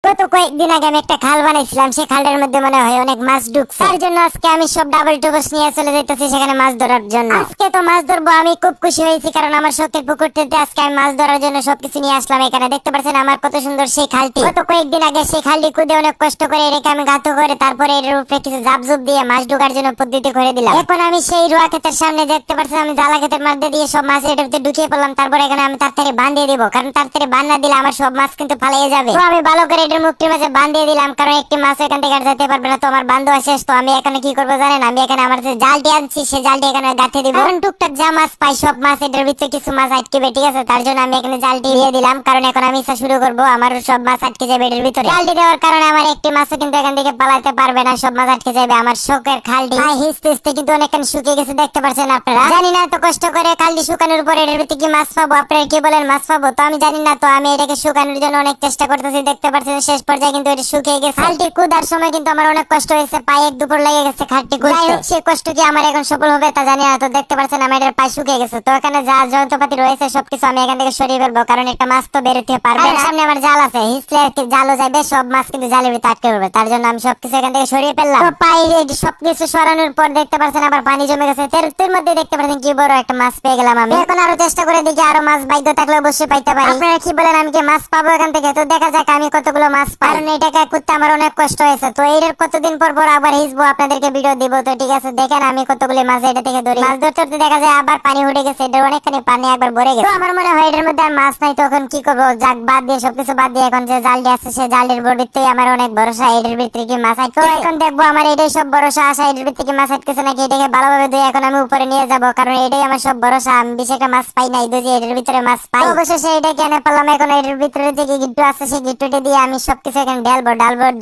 গত কয়েকদিন আগে আমি একটা খাল বানাইছিলাম, সেই খালটার মধ্যে মনে হয় অনেক মাছ ঢুকছে। তার জন্য আজকে আমি সব ডাবল টুবস নিয়ে চলে যাইতেছি সেখানে মাছ ধরার জন্য। আজকে তো মাছ ধরবো, আমি খুব খুশি হয়েছি কারণ আমার শখের পুকুরটিতে আজকে আমি মাছ ধরার জন্য সবকিছু নিয়ে আসলাম। এখানে দেখতে পাচ্ছেন আমার কত সুন্দর সেই খালটি। গত কয়েকদিন আগে সেই খালটি খুদে অনেক কষ্ট করে এটাকে আমি গাঁথ করে তারপরে এর উপরে কিছু জাপজুপ দিয়ে মাছ ঢোকার জন্য পদ্ধতি করে দিলাম। এখন আমি সেই রোয়া ক্ষেতের সামনে দেখতে পাচ্ছেন আমি জ্বালা ক্ষেতের মধ্যে দিয়ে সব মাছ এটার ভিতরে ঢুকিয়ে পড়লাম। তারপরে এখানে আমি তাড়াতাড়ি বাঁধিয়ে দিব, কারণ তাড়াতাড়ি বান্ধা দিলে আমার সব মাছ কিন্তু পালিয়ে যাবে। তো আমি ভালো করে এটার মুখটির মাঝে বাঁধিয়ে দিলাম, কারণ একটি মাছ এখান থেকে আর যেতে পারবে না। তো আমার বান্ধব শেষ। তো আমি এখানে কি করবো জানেন, আমি এখানে আমার যে জালটি আনছি সেই জালটি এখানে গাঁথে দিব। কারণ টুকটাক যা মাছ পাই সব মাছ এটার ভিতরে কিছু মাছ আটকেবে, ঠিক আছে? তার জন্য আমি এখানে জালটি দিয়ে দিলাম, কারণ এখন আমি ইচ্ছা শুরু করবো, আমার সব মাছ আটকে যাবে এটার ভিতরে। জালটি দেওয়ার কারণে আমার একটি মাছও কিন্তু এখান থেকে পালাতে পারবে না, সব মাছ আটকে যাবে। আমার শখের খালটি হিস্তে হিস্তে কিন্তু অনেকখানি শুকিয়ে গেছে, দেখতে পাচ্ছেন আপনারা। জানি না এত কষ্ট করে খালটি শুকানোর পরে এটার ভিতরে কি মাছ পাবো, আপনারা কি বলেন মাছ পাবো? তো আমি জানি না, তো আমি এটাকে শুকানোর জন্য অনেক চেষ্টা করতেছি, দেখতে পাচ্ছেন শেষ পর্যায়ে কিন্তু এটা শুকিয়ে গেছে। খালটি কুদার সময় কিন্তু আমার অনেক কষ্ট হয়েছে, পায়ে এক দুপুর লেগে গেছে খালটি কুদতে। সেই কষ্ট কি আমার এখন সফল হবে তা জানি না। তো দেখতে পাচ্ছেন আমার এটার পায়ে শুকিয়ে গেছে। তো এখানে যা যন্ত্রপাতি রয়েছে সবকিছু আমি এখান থেকে সরিয়ে ফেলবো, কারণ একটা মাছ তো বেরোতে পারবে না। সামনে আমার জাল আছে, হিসলে আর কি জালও যাবে, সব মাছ কিন্তু জালের ভিতরে আটকে পড়বে। তার জন্য আমি সবকিছু এখান থেকে সরিয়ে ফেললাম। তো পায়ে সবকিছু সরানোর পর দেখতে পাচ্ছেন আবার পানি জমে গেছে। তের মধ্যে দেখতে পাচ্ছেন কি বড় একটা মাছ পেয়ে গেলাম আমি। এখন আরো চেষ্টা করে দেখি আরো মাছ ভাগ্য থাকলে অবশ্যই পাইতে পারি। আপনারা কি বলেন, আমি কি মাছ পাবো এখান থেকে? তো দেখা যাক আমি কতগুলো মাছ পাই, কারণ এটাকে করতে আমার অনেক কষ্ট হয়েছে। তো এর কতদিন পর পর আবার হিসবো, আপনাদেরকে ভিডিও দিব। তো ঠিক আছে, দেখেন আমি কতগুলো মাছ এটা থেকে ধরি। মাছ ধরতে ধরতে দেখা যায় আবার পানি উঠে গেছে, এটা অনেকখানি পানি একবার ভরে গেছে। তো আমার মনে হয় এটার মধ্যে আর মাছ নাই। তখন কি করবো, যাক বাদ দিয়ে সবকিছু বাদ দিয়ে এখন যে জালটি আছে সেই জালের বডিতেই আমার অনেক ভরসা এটার ভিতরে কি মাছ আটকে। এখন দেখবো আমার এটাই সব ভরসা আশা, এটার ভিতরে কি মাছ আটকেছে নাকি। এটাকে ভালোভাবে দিয়ে এখন আমি উপরে নিয়ে যাবো, কারণ এটাই আমার সব ভরসা। আমি বেশি একটা মাছ পাই নাই, যে এটার ভিতরে মাছ পাই। অবশেষে এটাকে এনে পারলাম। এখন এটার ভিতরে যে গিট্টু আছে সেই গিট্টুটি দিয়ে আমি সবকিছু এখানে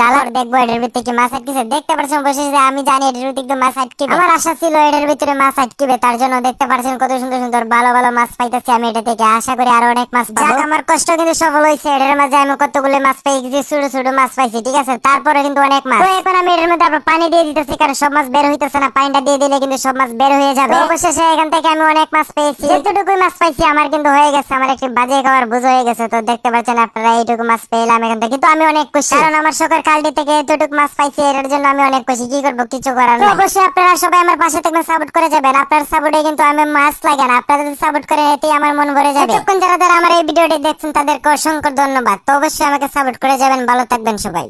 ডালার দেখবো এটার ভিতরে কি মাছ আটকেছে। দেখতে পাচ্ছেন অবশেষে আমি জানি এটার ভিতরে মাছ আটকিবে। আমার আশা ছিল এটার ভিতরে মাছ আটকিবে, তার জন্য দেখতে পাচ্ছেন কত সুন্দর সুন্দর ভালো ভালো মাছ পাইতেছি আমি এটা থেকে। আশা করি আরো অনেক মাছ পাবো। আমার কষ্ট কিন্তু সফল হয়েছে। এটার মাঝে আমি কতগুলো মাছ পাই, যে ছোট ছোট মাছ পাইছি, ঠিক আছে? তারপরে কিন্তু অনেক মাছ। তো এখন আমি এটার মধ্যে আবার পানি দিয়ে দিতেছি, কারণ সব মাছ বের হইতেছে না। পানিটা দিয়ে দিলে কিন্তু সব মাছ বের হয়ে যাবে। অবশেষে এখান থেকে আমি অনেক মাছ পেয়েছি। যেটুকু মাছ পাইছি আমার কিন্তু হয়ে গেছে, আমার একটি বাজে খাবার বুঝ হয়ে গেছে। তো দেখতে পাচ্ছেন আপনারা এইটুকু মাছ পেলাম এখান থেকে, কিন্তু আমি অনেক খুশি, কারণ আমার শখের খালটি থেকে এতটুকু মাছ পাইছি। এর জন্য আমি অনেক খুশি। কি করবো, কিছু করার নেই। অবশ্যই আপনারা সবাই আমার পাশে থাকবেন, সাপোর্ট করে যাবেন। আপনার সাপোর্টে কিন্তু আমি মাছ লাগে না, আপনারা যদি সাপোর্ট করে এতেই আমার মন ভরে যাবে। এতক্ষণ যারা যারা আমার এই ভিডিওটি দেখছেন তাদেরকে অসংখ্য ধন্যবাদ। তো অবশ্যই আমাকে সাপোর্ট করে যাবেন। ভালো থাকবেন সবাই।